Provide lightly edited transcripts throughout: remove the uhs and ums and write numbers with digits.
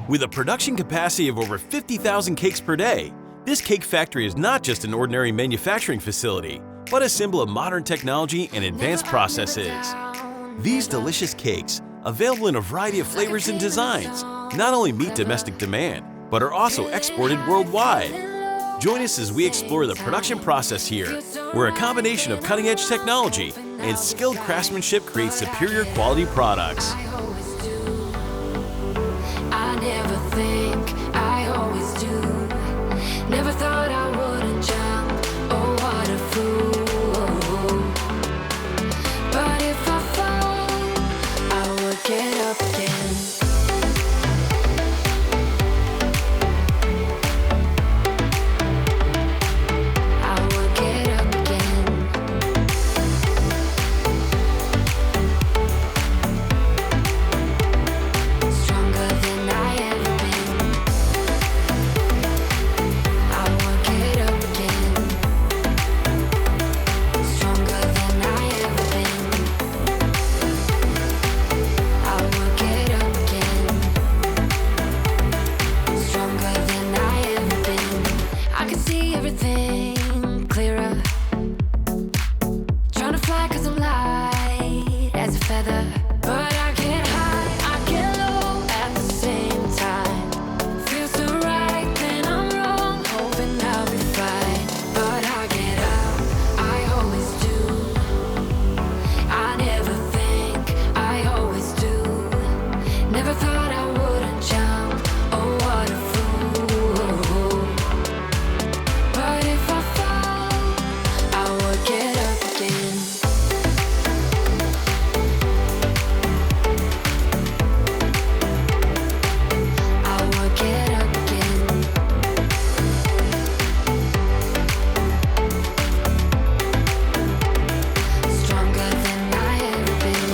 With a production capacity of over 50,000 cakes per day, this cake factory is not just an ordinary manufacturing facility, but a symbol of modern technology and advanced processes. These delicious cakes, available in a variety of flavors and designs, not only meet domestic demand, but are also exported worldwide. Join us as we explore the production process here, where a combination of cutting-edge technology and skilled craftsmanship creates superior quality products. Never thought I wouldn't jump, oh what a fool. But if I fall, I would get up again. I would get up again. Stronger than I ever been. I would get up again. Stronger than I ever been. I would get up again. Stronger than I ever been. I can see everything clearer. Trying to fly 'cause I'm light as a feather. But I get high, I get low at the same time. Feels so right, then I'm wrong, hoping I'll be fine. But I get up, I always do. I never think, I always do. Never thought I wouldn't jump, oh what a fool. But if I fall, I would get up again. I would get up again. Stronger than I ever been.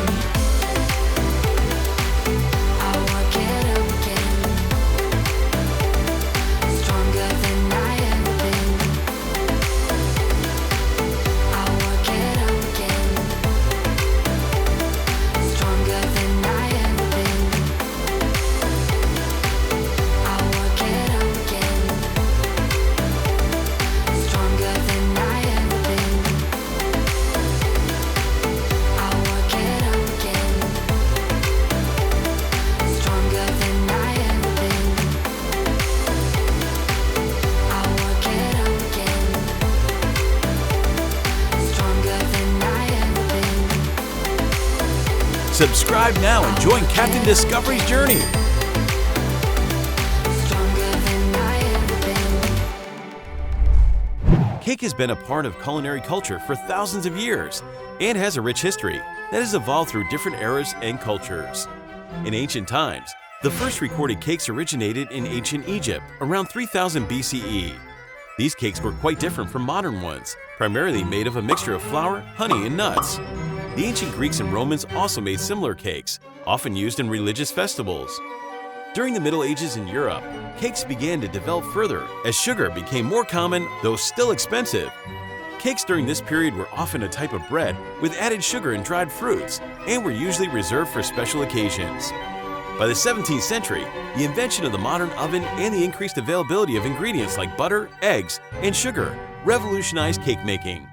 I would get up again. Stronger than I ever been. I would get up again. Stronger than I ever been. I would get up again. Stronger than I ever been. I would get up again. Stronger than I ever been. I would get up again. Stronger than I ever been. Subscribe now and join Captain Discovery's journey. Stronger than I ever been. Cake has been a part of culinary culture for thousands of years and has a rich history that has evolved through different eras and cultures. In ancient times, the first recorded cakes originated in ancient Egypt around 3000 BCE. These cakes were quite different from modern ones, primarily made of a mixture of flour, honey, and nuts. The ancient Greeks and Romans also made similar cakes, often used in religious festivals. During the Middle Ages in Europe, cakes began to develop further as sugar became more common, though still expensive. Cakes during this period were often a type of bread with added sugar and dried fruits, and were usually reserved for special occasions. By the 17th century, the invention of the modern oven and the increased availability of ingredients like butter, eggs, and sugar revolutionized cake making.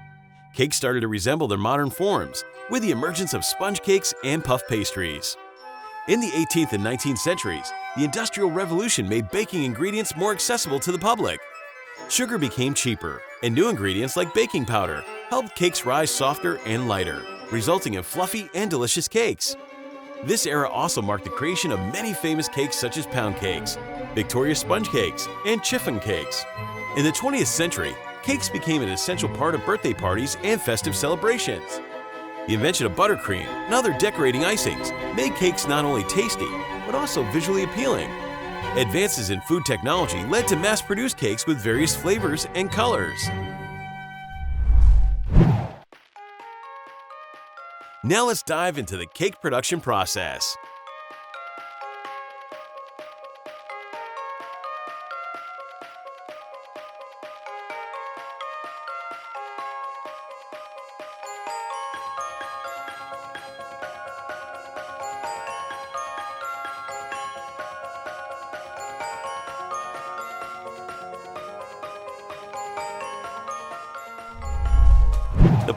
Cakes started to resemble their modern forms, with the emergence of sponge cakes and puff pastries. In the 18th and 19th centuries, the Industrial Revolution made baking ingredients more accessible to the public. Sugar became cheaper, and new ingredients like baking powder helped cakes rise softer and lighter, resulting in fluffy and delicious cakes. This era also marked the creation of many famous cakes such as pound cakes, Victoria sponge cakes, and chiffon cakes. In the 20th century, cakes became an essential part of birthday parties and festive celebrations. The invention of buttercream and other decorating icings made cakes not only tasty, but also visually appealing. Advances in food technology led to mass-produced cakes with various flavors and colors. Now let's dive into the cake production process.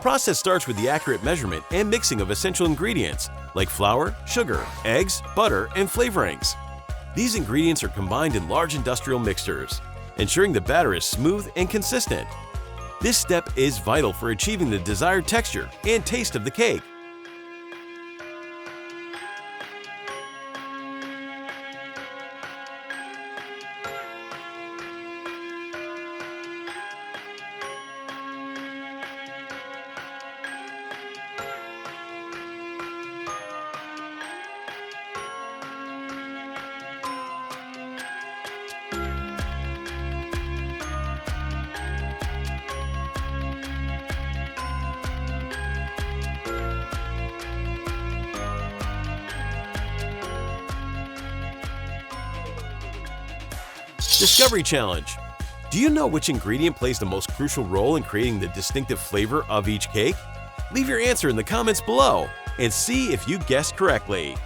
process starts with the accurate measurement and mixing of essential ingredients like flour, sugar, eggs, butter, and flavorings. These ingredients are combined in large industrial mixtures, ensuring the batter is smooth and consistent. This step is vital for achieving the desired texture and taste of the cake. Discovery Challenge. Do you know which ingredient plays the most crucial role in creating the distinctive flavor of each cake? Leave your answer in the comments below and see if you guessed correctly.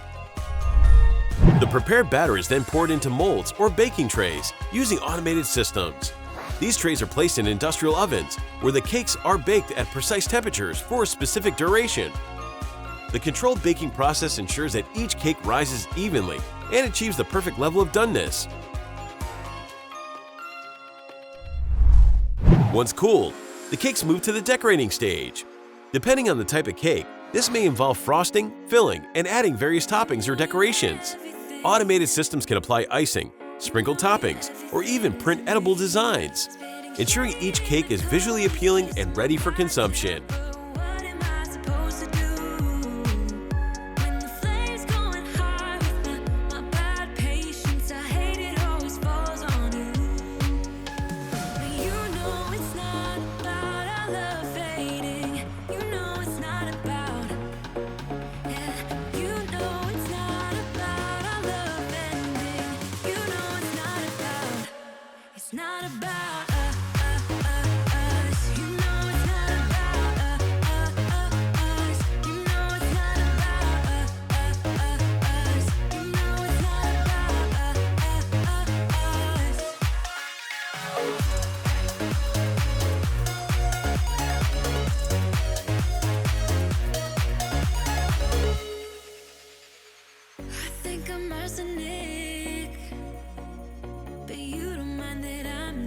The prepared batter is then poured into molds or baking trays using automated systems. These trays are placed in industrial ovens where the cakes are baked at precise temperatures for a specific duration. The controlled baking process ensures that each cake rises evenly and achieves the perfect level of doneness. Once cooled, the cakes move to the decorating stage. Depending on the type of cake, this may involve frosting, filling, and adding various toppings or decorations. Automated systems can apply icing, sprinkle toppings, or even print edible designs, ensuring each cake is visually appealing and ready for consumption.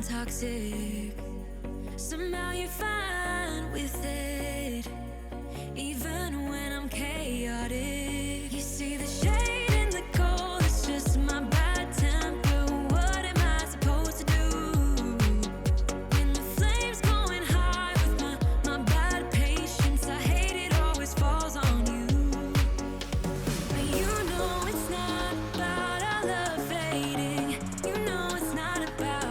Toxic. Somehow you're fine with it, even when I'm chaotic. You see the shade in the cold, it's just my bad temper. What am I supposed to do? When the flame's going high with my bad patience, I hate it always falls on you. But you know it's not about our love fading. You know it's not about.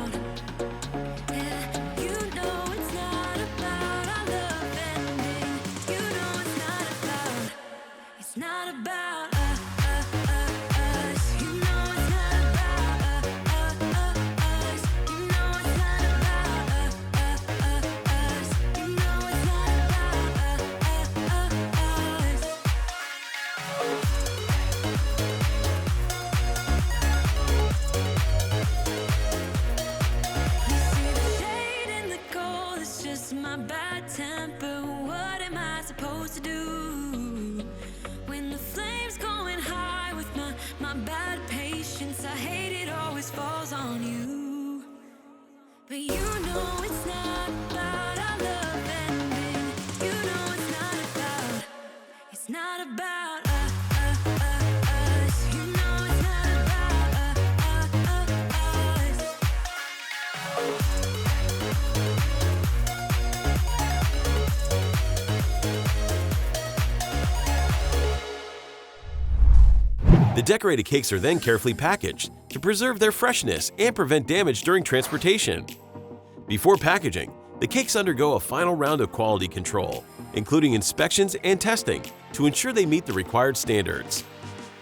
My bad temper, what am I supposed to do? When the flame's going high with my bad patience, I hate it always falls on you. But you know it's not about our love ending. You know it's not about, it's not about us. You know it's not about us. The decorated cakes are then carefully packaged to preserve their freshness and prevent damage during transportation. Before packaging, the cakes undergo a final round of quality control, including inspections and testing to ensure they meet the required standards.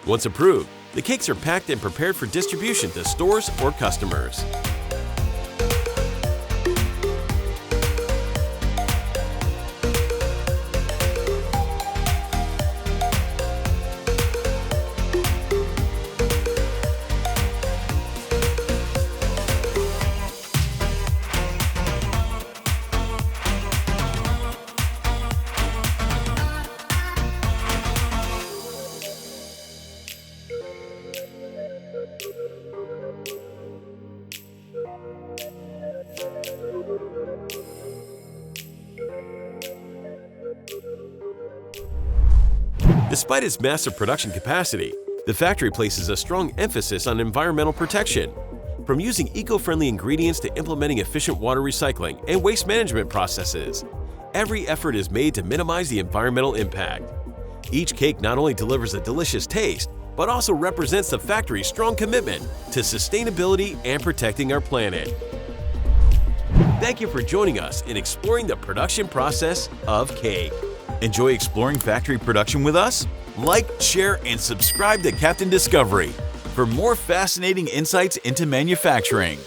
Once approved, the cakes are packed and prepared for distribution to stores or customers. Despite its massive production capacity, the factory places a strong emphasis on environmental protection. From using eco-friendly ingredients to implementing efficient water recycling and waste management processes, every effort is made to minimize the environmental impact. Each cake not only delivers a delicious taste, but also represents the factory's strong commitment to sustainability and protecting our planet. Thank you for joining us in exploring the production process of cake. Enjoy exploring factory production with us? Like, share, and subscribe to Captain Discovery for more fascinating insights into manufacturing.